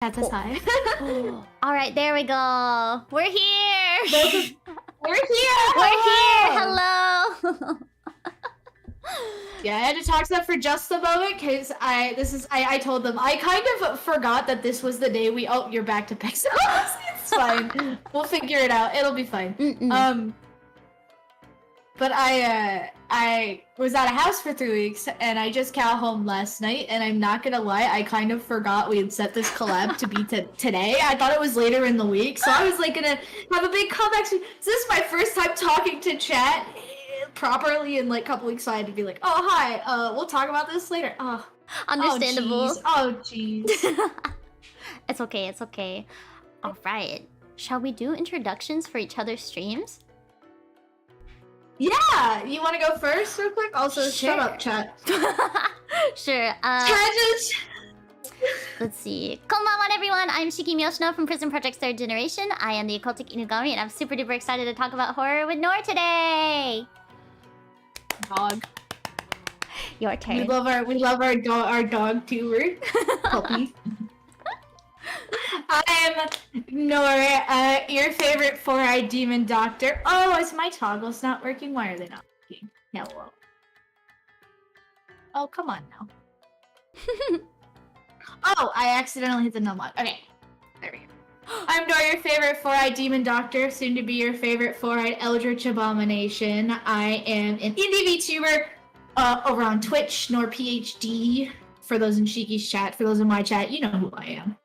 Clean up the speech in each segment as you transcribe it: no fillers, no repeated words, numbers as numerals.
That's a sigh. All right, there we go. We're here. We're here. We're here. Hello. Yeah, I had to talk to them for just a moment because I told them I kind of forgot that this was the day we. Oh, you're back to Pixels. It's fine. We'll figure it out. It'll be fine. But I was at a house for 3 weeks and I just got home last night, and I'm not gonna lie, I kind of forgot we had set this collab to be today. I thought it was later in the week, so I was like gonna have a big comeback. So this is my first time talking to chat properly in like a couple weeks, so I had to be like, oh hi, we'll talk about this later. Oh, understandable. Oh jeez. It's okay, it's okay. All right, shall we do introductions for each other's streams? Yeah, you want to go first real quick? Also, Sure. shut up, chat. Sure. Let's see. Konbanwan, everyone. I'm Shiki Miyoshino from PRISM Project's 3rd generation. I am the occultic Inugami, and I'm super duper excited to talk about horror with NOOR today. Dog. Your turn. We love our dog tuber. Puppy. I'm NOOR, your favorite 4-eyed demon doctor. Oh, is my toggles not working? Why are they not working? Hello. Oh, come on now. Oh, I accidentally hit the numlock. Okay. There we go. I'm NOOR, your favorite 4-eyed demon doctor, soon to be your favorite 4-eyed eldritch abomination. I am an indie VTuber over on Twitch, NOOR PhD. For those in Shiki's chat, for those in my chat, you know who I am.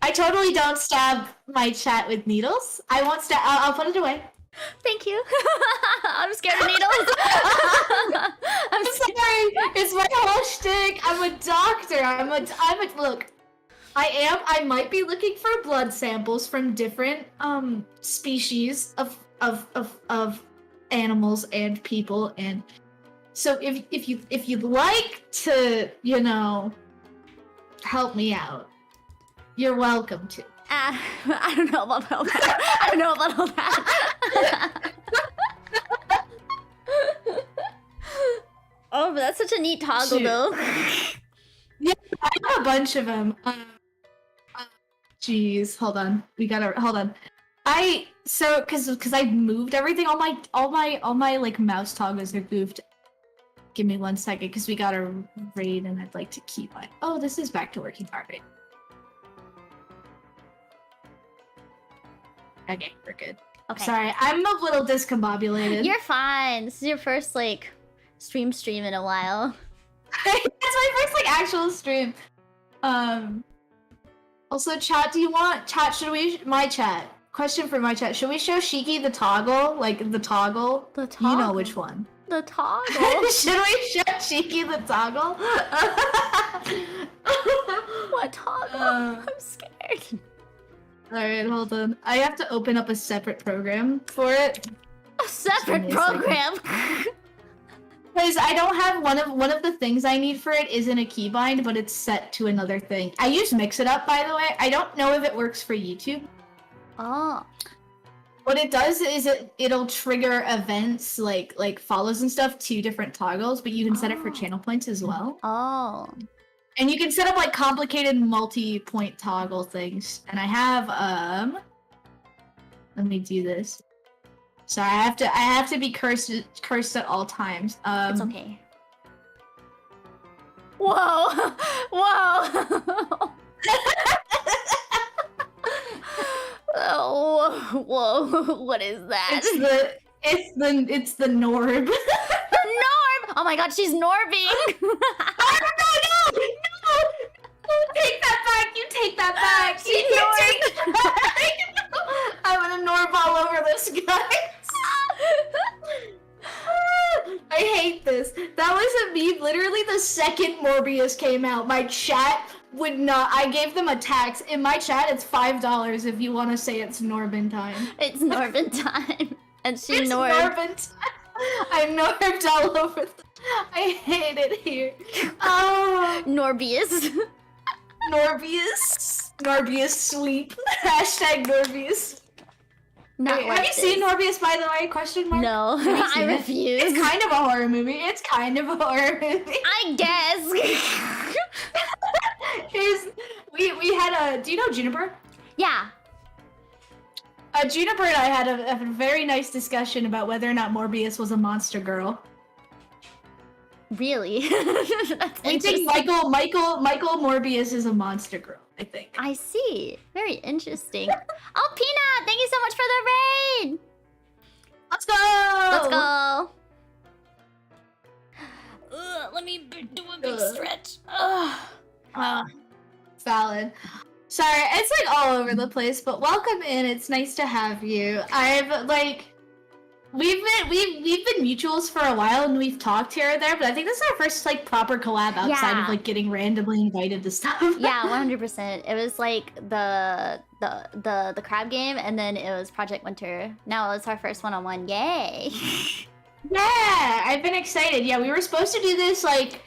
I totally don't stab my chat with needles. I won't stab. I'll put it away. Thank you. I'm scared of needles. I'm sorry. It's my whole shtick. I'm a doctor. I'm a look. I might be looking for blood samples from different species of animals and people, and so if you'd like to, you know, help me out, you're welcome to. I don't know about all that. I don't know about all that. Oh, but that's such a neat toggle, though. Yeah, I have a bunch of them. Jeez, hold on. Hold on. Cause I moved everything. All my like mouse toggles are goofed. Give me 1 second, cause we got a raid, and I'd like to keep my. Oh, this is back to working. Alright. Okay, we're good. Okay. Sorry, I'm a little discombobulated. You're fine. This is your first like stream in a while. It's my first like actual stream. Also, chat, do you want chat? Should we my chat? Question for my chat. Should we show Shiki the toggle? Like the toggle? The toggle. You know which one. The toggle. Should we show Shiki the toggle? What toggle? I'm scared. Alright, hold on. I have to open up a separate program for it. A separate program. Because I don't have one of the things I need for it isn't a keybind, but it's set to another thing. I use Mix It Up, by the way. I don't know if it works for YouTube. Oh. What it does is it'll trigger events like follows and stuff to different toggles, but you can set it for channel points as well. Oh. And you can set up like complicated multi-point toggle things. And I have let me do this. So I have to be cursed at all times. It's okay. Whoa! Whoa! Oh, whoa! What is that? It's the Norb. The Norb! Oh my God, she's Norbing! No! Take that back! You take that back! She's You take that back! I'm gonna Norb all over this, guys. I hate this. That was a meme. Literally, the second Morbius came out, my chat would not. I gave them a tax. In my chat, it's $5 if you want to say it's Norbin time. It's Norbin time. And she It's Norbed. Norbin time. I Norbed all over. I hate it here. Oh, Norbius. Norbius sweep. Hashtag Norbius. Not Wait, like have you this. seen Norbius, by the way? Question mark? No, Have you I seen it? refuse. It's kind of a horror movie. It's kind of a horror movie. I guess. do you know Juniper? Yeah. Juniper and I had a very nice discussion about whether or not Morbius was a monster girl. Really? That's I think Michael Morbius is a monster girl, I think. I see. Very interesting. Oh, Peanut! Thank you so much for the raid! Let's go! Let's go! Let me do a big stretch. Valid. Sorry, it's like all over the place, but welcome in. It's nice to have you. We've been mutuals for a while and we've talked here or there, but I think this is our first like proper collab outside of like getting randomly invited to stuff. Yeah, 100%. It was like the crab game, and then it was Project Winter. Now it's our first one-on-one. Yay! Yeah, I've been excited. Yeah, we were supposed to do this like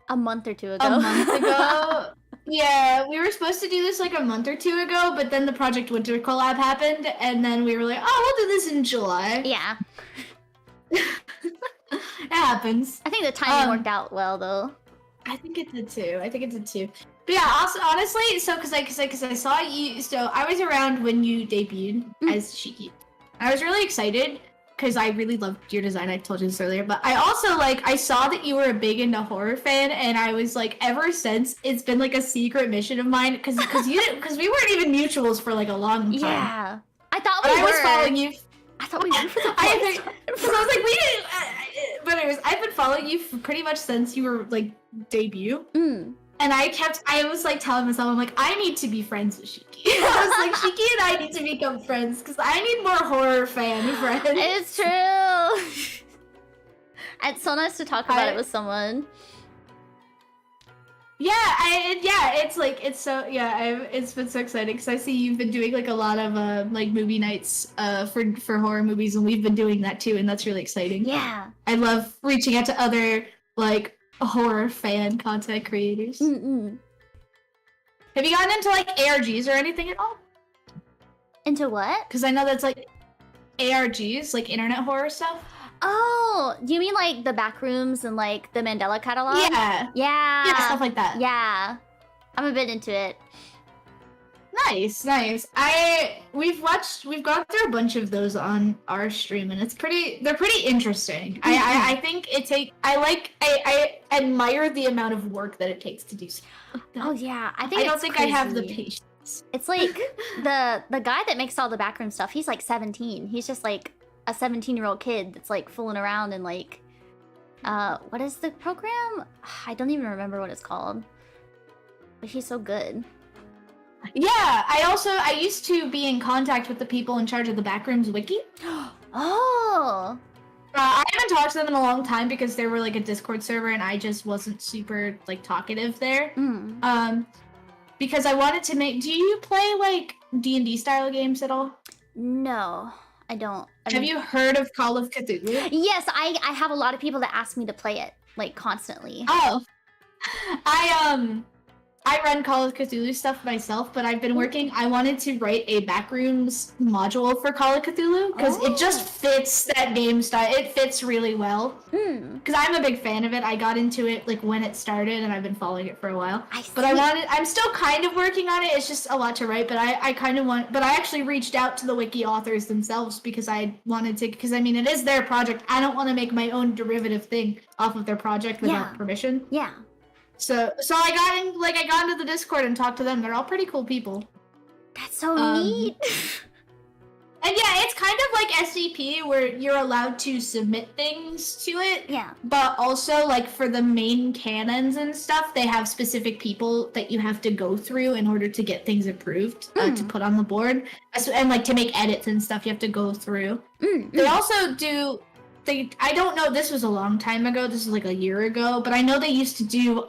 a month or two ago. A month ago. Yeah, we were supposed to do this like a month or two ago, but then the Project Winter collab happened, and then we were like, oh, we'll do this in July. Yeah. It happens. I think the timing worked out well, though. I think it did too. But yeah, also, honestly, so cause I saw you, so I was around when you debuted as Shiki. I was really excited because I really loved your design. I told you this earlier, but I also I saw that you were a big into horror fan, and I was like, ever since it's been like a secret mission of mine because we weren't even mutuals for like a long time. Yeah, I thought we were. I was following you. I thought we were for the I was like, we didn't. But anyways, I've been following you for pretty much since you were like debut. And I was like telling myself, I'm like, I need to be friends with Shiki. I was like, Shiki and I need to become friends because I need more horror fan friends. It's true. It's so nice to talk about it with someone. Yeah, it's been so exciting because I see you've been doing like a lot of like movie nights for horror movies, and we've been doing that too, and that's really exciting. Yeah. I love reaching out to other like horror fan content creators. Have you gotten into like ARGs or anything at all? Into what? Because I know that's like ARGs, like internet horror stuff. Oh, do you mean like the Backrooms and like the Mandela catalog? Yeah. Yeah, stuff like that. Yeah. I'm a bit into it. Nice. We've gone through a bunch of those on our stream, and they're pretty interesting. I think I admire the amount of work that it takes to do stuff like that. Oh yeah, I don't think I have the patience. It's like the guy that makes all the backroom stuff, he's like 17. He's just like a 17-year-old kid that's like fooling around and like what is the program? I don't even remember what it's called. But he's so good. Yeah, I used to be in contact with the people in charge of the Backrooms wiki. Oh. I haven't talked to them in a long time because they were like a Discord server and I just wasn't super like talkative there. Because I wanted to make. Do you play like D&D style games at all? No, I don't. Have you heard of Call of Cthulhu? Yes, I have a lot of people that ask me to play it like constantly. Oh, I run Call of Cthulhu stuff myself, but I've been working. I wanted to write a Backrooms module for Call of Cthulhu because it just fits that game style. It fits really well. Because I'm a big fan of it. I got into it like when it started, and I've been following it for a while. But I'm still kind of working on it. It's just a lot to write. But I kind of want. But I actually reached out to the wiki authors themselves because I wanted to. Because I mean, it is their project. I don't want to make my own derivative thing off of their project without permission. Yeah. So I got into the Discord and talked to them. They're all pretty cool people. That's so neat. And yeah, it's kind of like SCP where you're allowed to submit things to it. Yeah. But also like for the main canons and stuff, they have specific people that you have to go through in order to get things approved to put on the board. And like to make edits and stuff, you have to go through. They also do. I don't know, this was a long time ago, this was like a year ago, but I know they used to do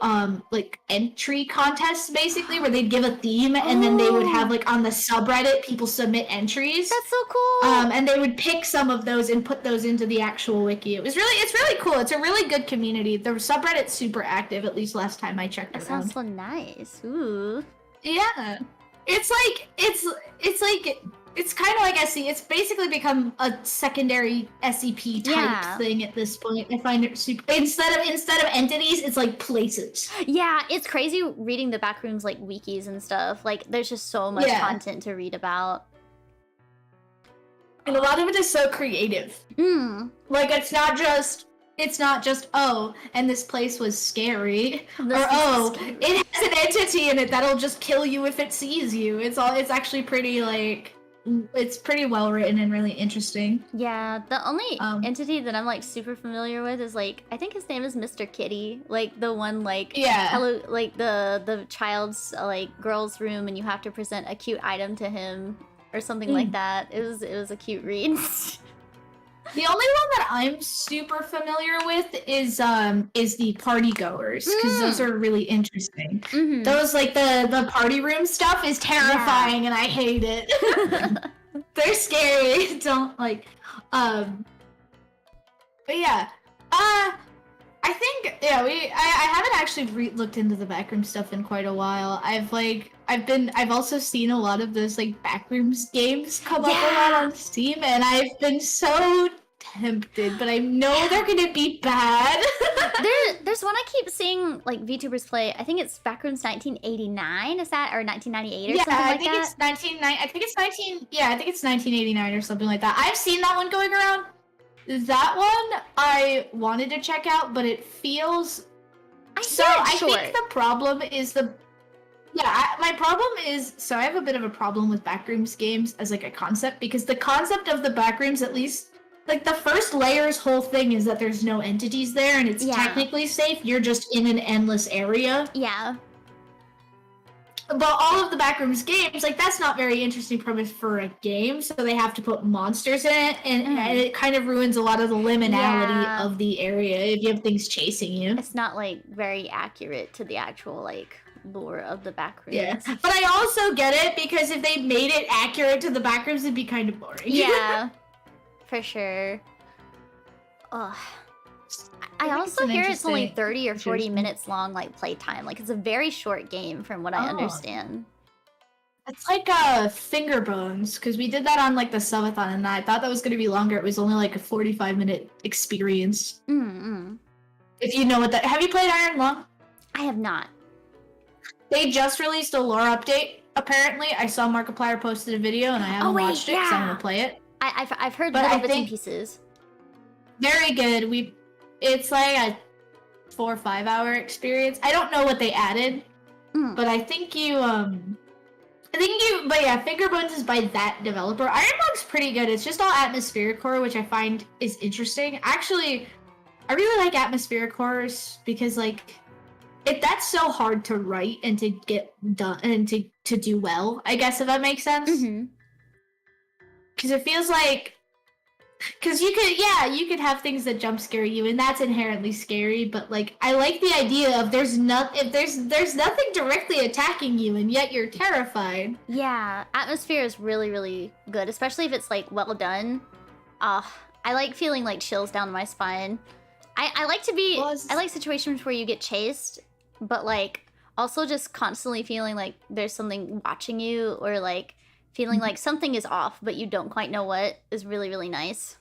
like entry contests basically where they'd give a theme and then they would have like on the subreddit people submit entries. That's so cool. And they would pick some of those and put those into the actual wiki. It's really cool. It's a really good community. The subreddit's super active, at least last time I checked around. That sounds so nice. Ooh. Yeah. It's like It's kind of like SC. It's basically become a secondary SCP type thing at this point. I find it super. Instead of entities, it's like places. Yeah, it's crazy reading the Backrooms like wikis and stuff. Like, there's just so much content to read about. And a lot of it is so creative. Like, it's not just oh, and this place was scary, or oh, scary. It has an entity in it that'll just kill you if it sees you. It's actually pretty like. It's pretty well written and really interesting. Yeah, the only entity that I'm like super familiar with is like, I think his name is Mr. Kitty, like the one like hello, like the child's like girl's room, and you have to present a cute item to him or something like that. It was a cute read. The only one that I'm super familiar with is the party goers, because those are really interesting. Those like the party room stuff is terrifying and I hate it. They're scary. Don't like but yeah. I think I haven't actually looked into the backroom stuff in quite a while. I've also seen a lot of those like backrooms games come up a lot on Steam, and I've been so tempted, but I know they're gonna be bad. There's one I keep seeing like VTubers play. I think it's Backrooms 1989. Is that or 1998 or something like that? I think it's 1989 or something like that. I've seen that one going around. That one I wanted to check out, but it feels I think the problem is my problem is, so I have a bit of a problem with backrooms games as like a concept, because the concept of the backrooms, at least like the first layer's whole thing is that there's no entities there and it's technically safe. You're just in an endless area. Yeah. But all of the backrooms games, like, that's not very interesting premise for a game, so they have to put monsters in it, and it kind of ruins a lot of the liminality of the area if you have things chasing you. It's not, like, very accurate to the actual, like, lore of the backrooms. Yeah, but I also get it, because if they made it accurate to the backrooms, it'd be kind of boring. Yeah, for sure. Ugh. I also hear it's only 30 or 40 minutes long, like, playtime. Like, it's a very short game from what I understand. It's like Finger Bones, because we did that on, like, the subathon, and I thought that was going to be longer. It was only, like, a 45-minute experience. If you know what that... Have you played Iron Lung? I have not. They just released a lore update, apparently. I saw Markiplier posted a video, and I haven't watched it, because I'm going to play it. I've heard little bits and pieces. Very good. It's like a 4 or 5 hour experience. I don't know what they added, but I think but yeah, Finger Bones is by that developer. Iron Lung's pretty good. It's just all atmospheric horror, which I find is interesting. Actually, I really like atmospheric horrors because, like, that's so hard to write and to get done and to do well, I guess, if that makes sense. Because it feels like, because you could have things that jump scare you, and that's inherently scary, but, like, I like the idea of there's nothing directly attacking you, and yet you're terrified. Yeah, atmosphere is really, really good, especially if it's, like, well done. I like feeling, like, chills down my spine. I like situations where you get chased, but, like, also just constantly feeling like there's something watching you, or, like, feeling like something is off, but you don't quite know what, is really, really nice.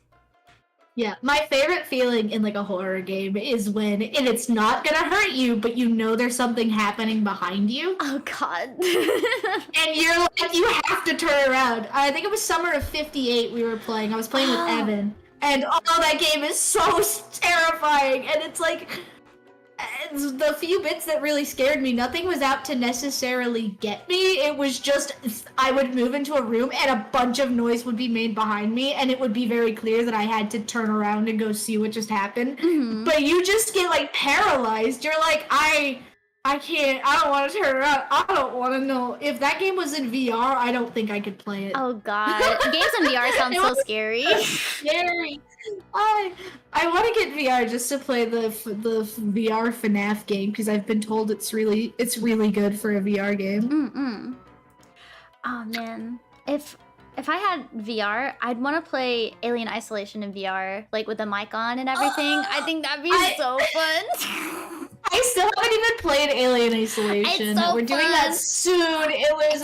Yeah, my favorite feeling in, like, a horror game is when it's not gonna hurt you, but you know there's something happening behind you. Oh, God. And you're like, you have to turn around. I think it was summer of '58 we were playing. I was playing with Evan. And, that game is so terrifying. And it's like... the few bits that really scared me, nothing was out to necessarily get me. It was just, I would move into a room and a bunch of noise would be made behind me, and it would be very clear that I had to turn around and go see what just happened. But you just get, like, paralyzed. You're like, I can't, I don't want to turn around. I don't want to know. If that game was in VR, I don't think I could play it. Oh, God. Games in VR sound so scary. Scary. I want to get VR just to play the VR FNAF game, because I've been told it's really good for a VR game. Oh, man. If I had VR, I'd want to play Alien Isolation in VR, like with the mic on and everything. I think that'd be so fun. I still haven't even played Alien Isolation. It's so We're doing that soon. It was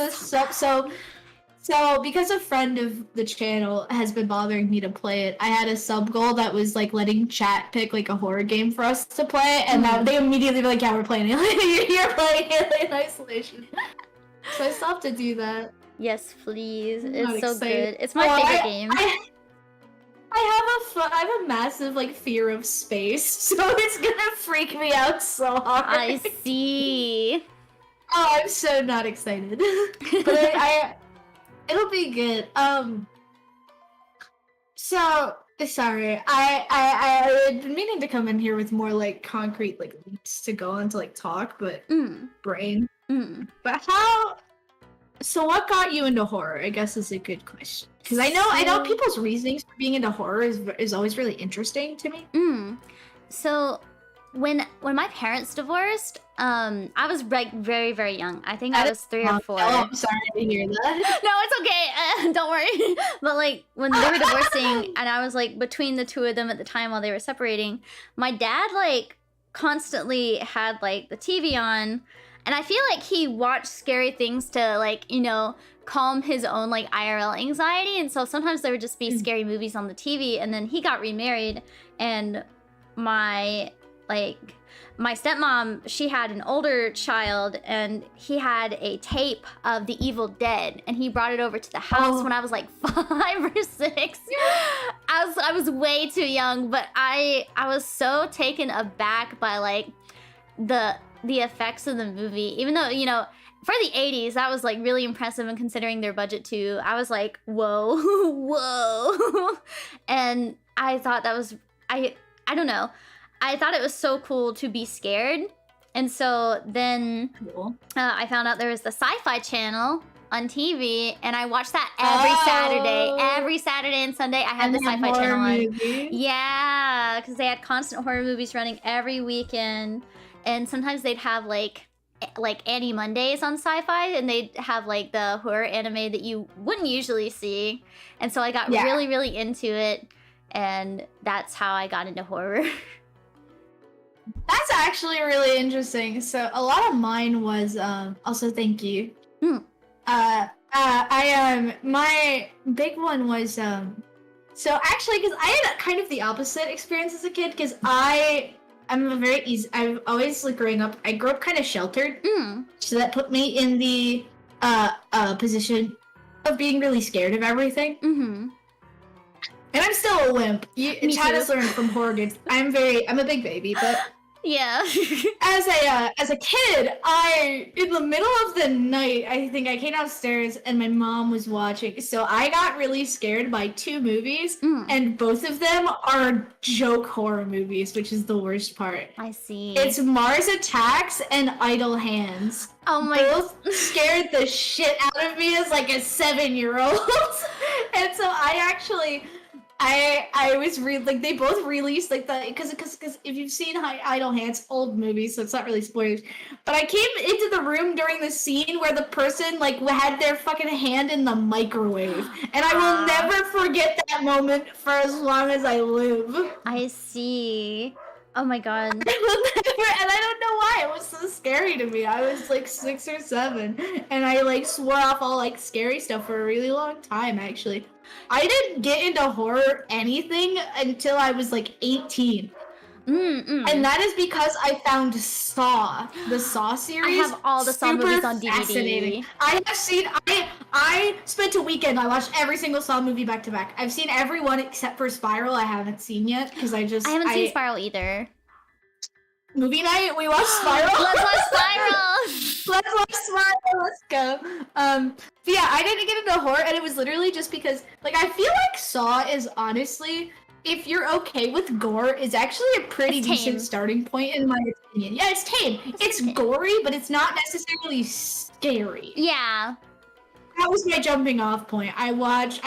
So, because a friend of the channel has been bothering me to play it, I had a sub goal that was like letting chat pick like a horror game for us to play, and now they immediately were like, "Yeah, we're playing Alien. You're playing Alien Isolation." So I still have to do that. Yes, please. I'm It's not so excited. good. It's my favorite game. I have a massive like fear of space, so it's gonna freak me out so hard. I see. Oh, I'm so not excited. But it'll be good. So sorry, I had been meaning to come in here with more like concrete like leads to go on to like talk, but brain. But how? So what got you into horror? I guess is a good question, because I know people's reasonings for being into horror is always really interesting to me. So when my parents divorced, I was like very, very young. I think I was 3 or 4. Oh, I'm sorry to hear that. No, it's okay. Don't worry. But like when they were divorcing, and I was like between the two of them at the time while they were separating, my dad like constantly had like the TV on, and I feel like he watched scary things to like, you know, calm his own like IRL anxiety. And so sometimes there would just be scary movies on the TV. And then he got remarried, and my stepmom, she had an older child, and he had a tape of The Evil Dead, and he brought it over to the house when I was like 5 or 6. I was way too young, but I was so taken aback by like the effects of the movie, even though, you know, for the 80s that was like really impressive, and considering their budget too, I was like, whoa. Whoa. And I thought that was, I don't know, I thought it was so cool to be scared. And so then I found out there was the Sci-Fi Channel on TV, and I watched that every Saturday and Sunday. I had the Sci-Fi Channel on. Yeah, because they had constant horror movies running every weekend. And sometimes they'd have like Annie Mondays on Sci-Fi, and they'd have like the horror anime that you wouldn't usually see. And so I got really, really into it, and that's how I got into horror. That's actually really interesting. So a lot of mine was also thank you. My big one was so actually, because I had kind of the opposite experience as a kid, because I'm a very easy. I've always like growing up. I grew up kind of sheltered, so that put me in the position of being really scared of everything. And I'm still a wimp. Chad has learned from horror games. I'm a big baby, but yeah. as a kid, in the middle of the night, I think I came downstairs and my mom was watching. So I got really scared by 2 movies, and both of them are joke horror movies, which is the worst part. I see. It's Mars Attacks and Idle Hands. Oh my! Both scared the shit out of me as like a 7-year-old. And so I was like, they both released like the, because if you've seen Idle Hands, old movies, so it's not really spoilers, but I came into the room during the scene where the person like had their fucking hand in the microwave, and I will never forget that moment for as long as I live. I see. Oh my god. And I don't know why it was so scary to me. I was like 6 or 7, and I like swore off all like scary stuff for a really long time. Actually, I didn't get into horror anything until I was like 18. And that is because I found Saw, the Saw series. I have all the Saw movies on DVD. I spent a weekend, I watched every single Saw movie back to back. I've seen every one except for Spiral. I haven't seen yet, because I haven't seen Spiral either. Movie night, we watched Spiral. Let's watch Spiral. Let's watch Spiral. Let's go. But yeah, I didn't get into horror, and it was literally just because, like, I feel like Saw is honestly, if you're okay with gore, is actually a pretty decent starting point in my opinion. Yeah, it's tame. It's gory, but it's not necessarily scary. Yeah. That was my jumping off point. I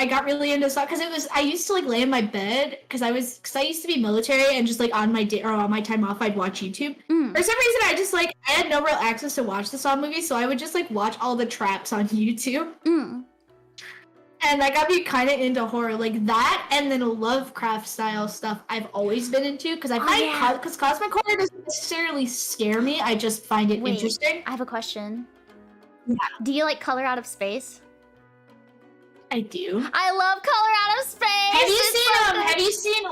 got really into Saw because I used to like lay in my bed because I used to be military, and just like on my day or on my time off, I'd watch YouTube. For some reason, I had no real access to watch the Saw movies, so I would just like watch all the traps on YouTube. And that got me kind of into horror, like that, and then Lovecraft style stuff I've always been into, because I find because cosmic horror doesn't necessarily scare me, I just find it interesting. I have a question. Yeah. Do you like Color Out of Space? I do. I love Colorado Space. Have you seen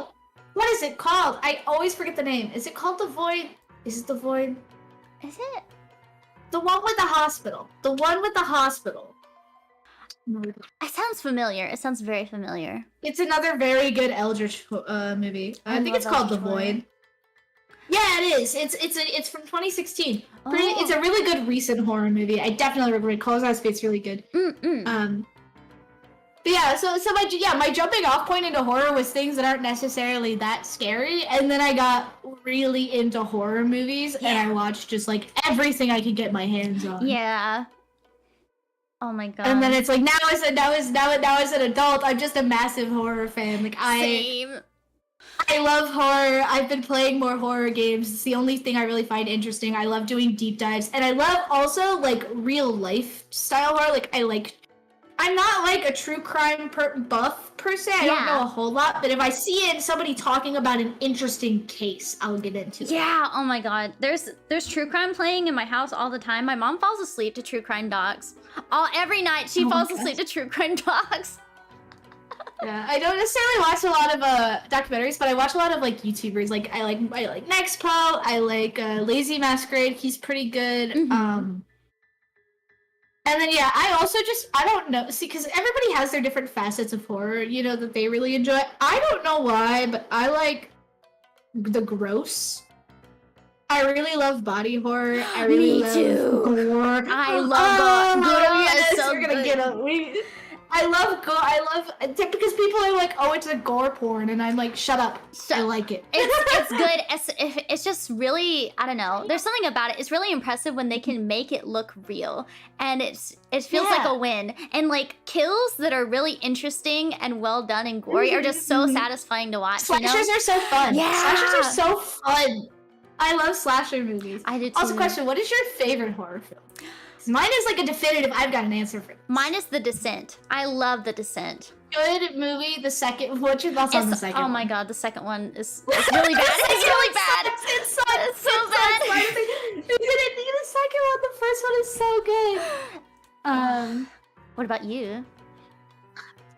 what is it called? I always forget the name. Is it called The Void? Is it The Void? Is it? The one with the hospital. The one with the hospital. It sounds familiar. It sounds very familiar. It's another very good Eldritch movie. I think it's called The Void. Yeah, it is. It's from 2016. It's a really good recent horror movie. I definitely recommend. Colorado Space really good. But yeah, so my jumping off point into horror was things that aren't necessarily that scary, and then I got really into horror movies, and I watched just like everything I could get my hands on. Yeah. Oh my god. And then it's like now as an adult, I'm just a massive horror fan. Like Same. I love horror. I've been playing more horror games. It's the only thing I really find interesting. I love doing deep dives, and I love also like real life style horror. Like I'm not like a true crime buff per se. I don't know a whole lot, but if I see somebody talking about an interesting case, I'll get into it. Yeah. Oh my god. There's true crime playing in my house all the time. My mom falls asleep to true crime docs. Every night she falls asleep to true crime docs. Yeah, I don't necessarily watch a lot of documentaries, but I watch a lot of like YouTubers. Like I like Nexpo. I like Lazy Masquerade. He's pretty good. And then I also I don't know. See, because everybody has their different facets of horror, you know, that they really enjoy. I don't know why, but I like the gross. I really love body horror. I really love gore. I love gore. Yes, so we're gonna get I love gore. Because people are like, oh, it's a gore porn, and I'm like, shut up. I like it. It's good. It's just really, I don't know. There's something about it. It's really impressive when they can make it look real, and it feels like a win. And like kills that are really interesting and well done and gory are just so satisfying to watch. Slashers are so fun. Yeah, slashers are so fun. I love slasher movies. I do too. Also, question: what is your favorite horror film? Mine is like a definitive. I've got an answer for this. Mine is The Descent. I love The Descent. Good movie. The second. What's your thoughts on the second one? Oh my god, the second one is really bad. It's really bad. It's so bad. The second one. The first one is so good. What about you?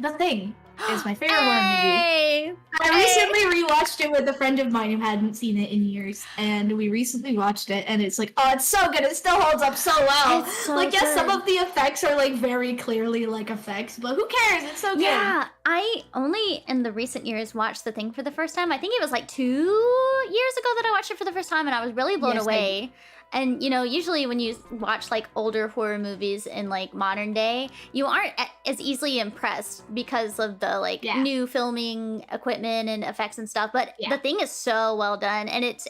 The Thing is my favorite horror movie. I recently rewatched it with a friend of mine who hadn't seen it in years, and we recently watched it, and it's like, oh, it's so good. It still holds up so well. It's so like, yes, good. some of the effects are like very clearly like effects, but who cares? It's so good. Yeah, I only in the recent years watched The Thing for the first time. I think it was like 2 years ago that I watched it for the first time, and I was really blown away. And, you know, usually when you watch, like, older horror movies in, like, modern day, you aren't as easily impressed because of the, like, new filming equipment and effects and stuff. But The Thing is so well done, and it's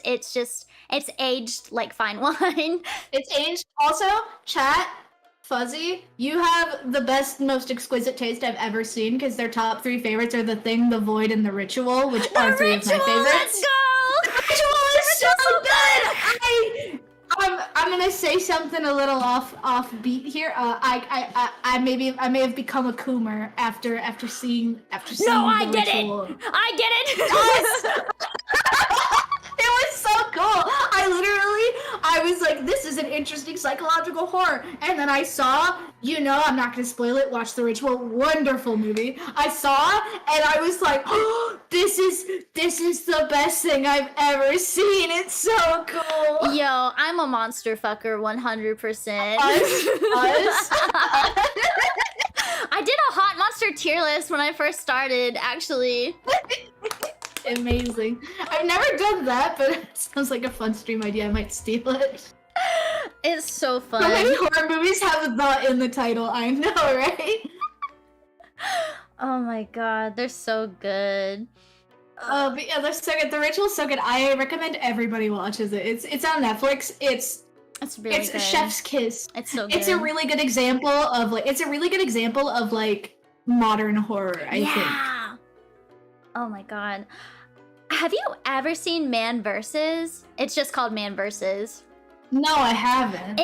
aged like fine wine. It's aged. Also, chat, Fuzzy, you have the best, most exquisite taste I've ever seen, because their top 3 favorites are The Thing, The Void, and The Ritual, which are 3 of my favorites. Let's go! The Ritual is so good! I'm gonna say something a little offbeat here. I may have become a Coomer after seeing No, I The get Ritual. it! I get it! Yes! It was so cool. I was like, this is an interesting psychological horror. And then I saw, you know, I'm not gonna spoil it, watch The Ritual, wonderful movie. I saw, and I was like, oh, this is the best thing I've ever seen. It's so cool. Yo, I'm a monster fucker 100%. Us? I did a hot monster tier list when I first started, actually. Amazing. I've never done that, but it sounds like a fun stream idea. I might steal it. It's so fun. So many horror movies have the in the title. I know, right? Oh my god, they're so good. But yeah, they're so good. The Ritual's so good. I recommend everybody watches it. It's on Netflix. It's really good. Chef's Kiss. It's so good. It's a really good example of like modern horror, I think. Oh my god. Have you ever seen Man vs? It's just called Man vs. No, I haven't.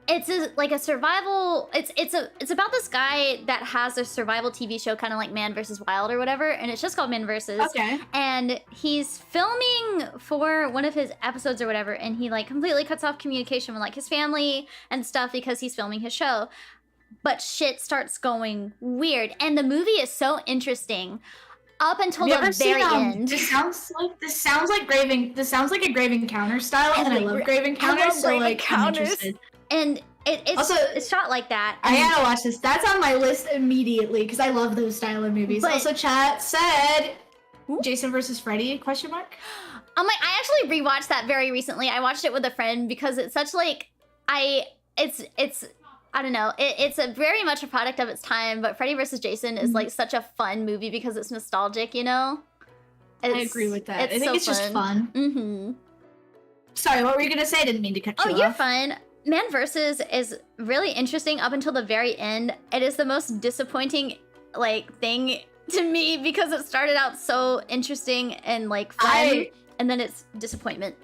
It's like a survival. It's about this guy that has a survival TV show, kind of like Man vs. Wild or whatever, and it's just called Man vs. Okay. And he's filming for one of his episodes or whatever, and he like completely cuts off communication with like his family and stuff because he's filming his show. but shit starts going weird. And the movie is so interesting up until Have you the ever very seen, end. This sounds like a Grave Encounter style, and I love Grave Encounters, so Grave like I'm Encounters. interested. And it's Also, it's shot like that. I and- gotta watch this. That's on my list immediately because I love those style of movies. But- Also, chat said Ooh. Jason versus Freddy ? I actually rewatched that very recently. I watched it with a friend because it's such like it's I don't know. It's a very much a product of its time, but Freddy vs. Jason is like such a fun movie because it's nostalgic, you know? I agree with that. I think it's just fun. Mm-hmm. Sorry, what were you gonna say? I didn't mean to cut you off. Oh, you're fine. Man vs. is really interesting up until the very end. It is the most disappointing like thing to me because it started out so interesting and like fun, and then it's disappointment.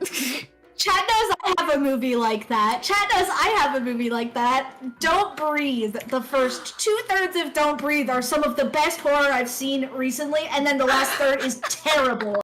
Chat knows I have a movie like that. Chat knows I have a movie like that. Don't Breathe. The first 2/3 of Don't Breathe are some of the best horror I've seen recently, and then the last third is terrible.